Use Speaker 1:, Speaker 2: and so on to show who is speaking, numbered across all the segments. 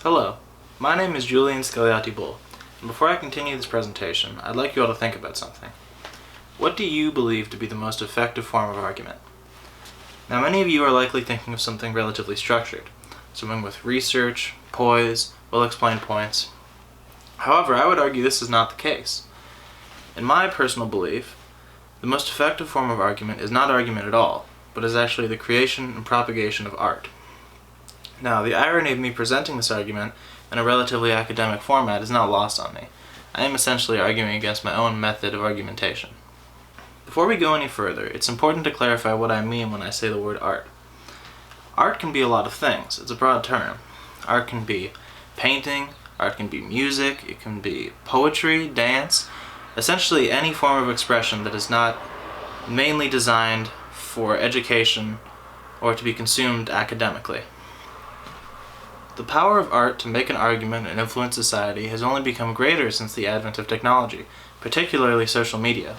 Speaker 1: Hello, my name is Scagliotti-Bull, and before I continue this presentation, I'd like you all to think about something. What do you believe to be the most effective form of argument? Now, many of you are likely thinking of something relatively structured, something with research, poise, well-explained points. However, I would argue this is not the case. In my personal belief, the most effective form of argument is not argument at all, but is actually the creation and propagation of art. Now, the irony of me presenting this argument in a relatively academic format is not lost on me. I am essentially arguing against my own method of argumentation. Before we go any further, it's important to clarify what I mean when I say the word art. Art can be a lot of things. It's a broad term. Art can be painting, art can be music, it can be poetry, dance, essentially any form of expression that is not mainly designed for education or to be consumed academically. The power of art to make an argument and influence society has only become greater since the advent of technology, particularly social media.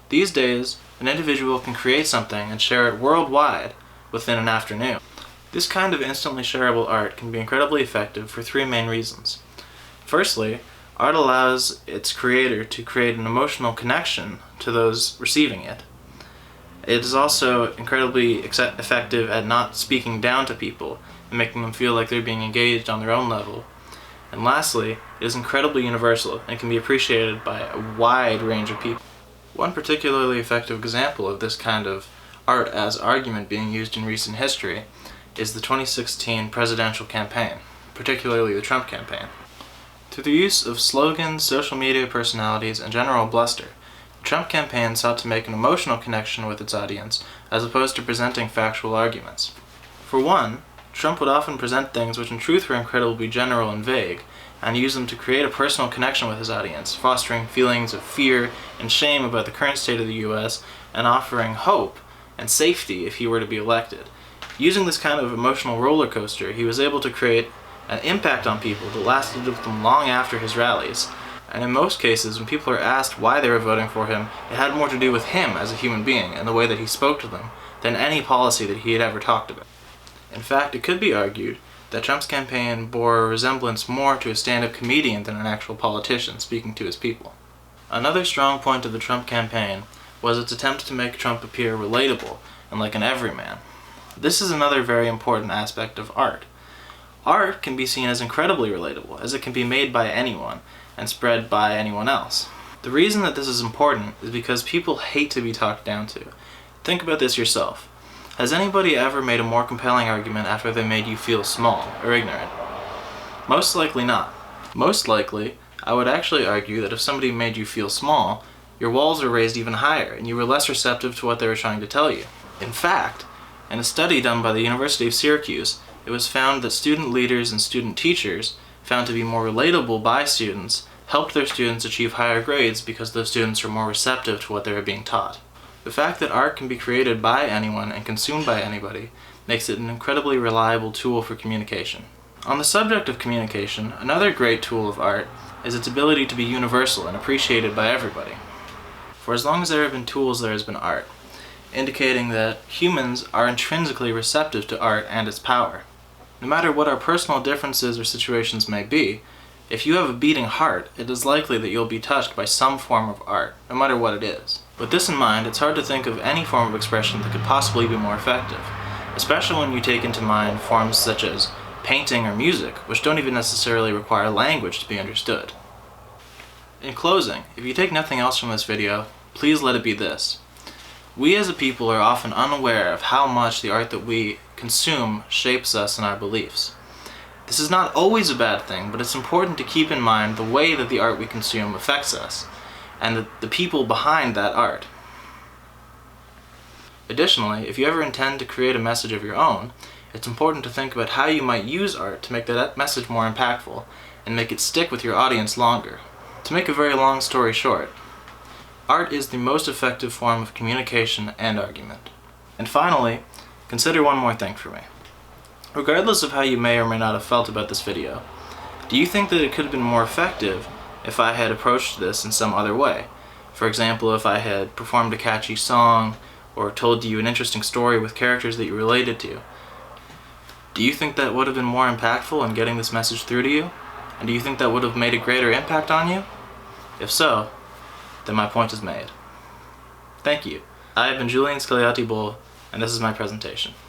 Speaker 1: These days, an individual can create something and share it worldwide within an afternoon. This kind of instantly shareable art can be incredibly effective for three main reasons. Firstly, art allows its creator to create an emotional connection to those receiving it. It is also incredibly effective at not speaking down to people and making them feel like they're being engaged on their own level. And lastly, it is incredibly universal and can be appreciated by a wide range of people. One particularly effective example of this kind of art as argument being used in recent history is the 2016 presidential campaign, particularly the Trump campaign. Through the use of slogans, social media personalities, and general bluster, the Trump campaign sought to make an emotional connection with its audience as opposed to presenting factual arguments. For one, Trump would often present things which in truth were incredibly general and vague, and use them to create a personal connection with his audience, fostering feelings of fear and shame about the current state of the U.S., and offering hope and safety if he were to be elected. Using this kind of emotional roller coaster, he was able to create an impact on people that lasted with them long after his rallies. And in most cases, when people are asked why they were voting for him, it had more to do with him as a human being and the way that he spoke to them than any policy that he had ever talked about. In fact, it could be argued that Trump's campaign bore a resemblance more to a stand-up comedian than an actual politician speaking to his people. Another strong point of the Trump campaign was its attempt to make Trump appear relatable and like an everyman. This is another very important aspect of art. Art can be seen as incredibly relatable, as it can be made by anyone and spread by anyone else. The reason that this is important is because people hate to be talked down to. Think about this yourself. Has anybody ever made a more compelling argument after they made you feel small or ignorant? Most likely not. Most likely, I would actually argue that if somebody made you feel small, your walls are raised even higher and you were less receptive to what they were trying to tell you. In fact, in a study done by the University of Syracuse, it was found that student leaders and student teachers, found to be more relatable by students, helped their students achieve higher grades because those students were more receptive to what they were being taught. The fact that art can be created by anyone and consumed by anybody makes it an incredibly reliable tool for communication. On the subject of communication, another great tool of art is its ability to be universal and appreciated by everybody. For as long as there have been tools, there has been art, indicating that humans are intrinsically receptive to art and its power. No matter what our personal differences or situations may be, if you have a beating heart, it is likely that you'll be touched by some form of art, no matter what it is. With this in mind, it's hard to think of any form of expression that could possibly be more effective, especially when you take into mind forms such as painting or music, which don't even necessarily require language to be understood. In closing, if you take nothing else from this video, please let it be this. We as a people are often unaware of how much the art that we consume shapes us and our beliefs. This is not always a bad thing, but it's important to keep in mind the way that the art we consume affects us, and the people behind that art. Additionally, if you ever intend to create a message of your own, it's important to think about how you might use art to make that message more impactful and make it stick with your audience longer. To make a very long story short, art is the most effective form of communication and argument. And finally, consider one more thing for me. Regardless of how you may or may not have felt about this video, do you think that it could have been more effective if I had approached this in some other way? For example, if I had performed a catchy song or told you an interesting story with characters that you related to. Do you think that would have been more impactful in getting this message through to you? And do you think that would have made a greater impact on you? If so, then my point is made. Thank you. I have been Julian Scagliotti-Bull, and this is my presentation.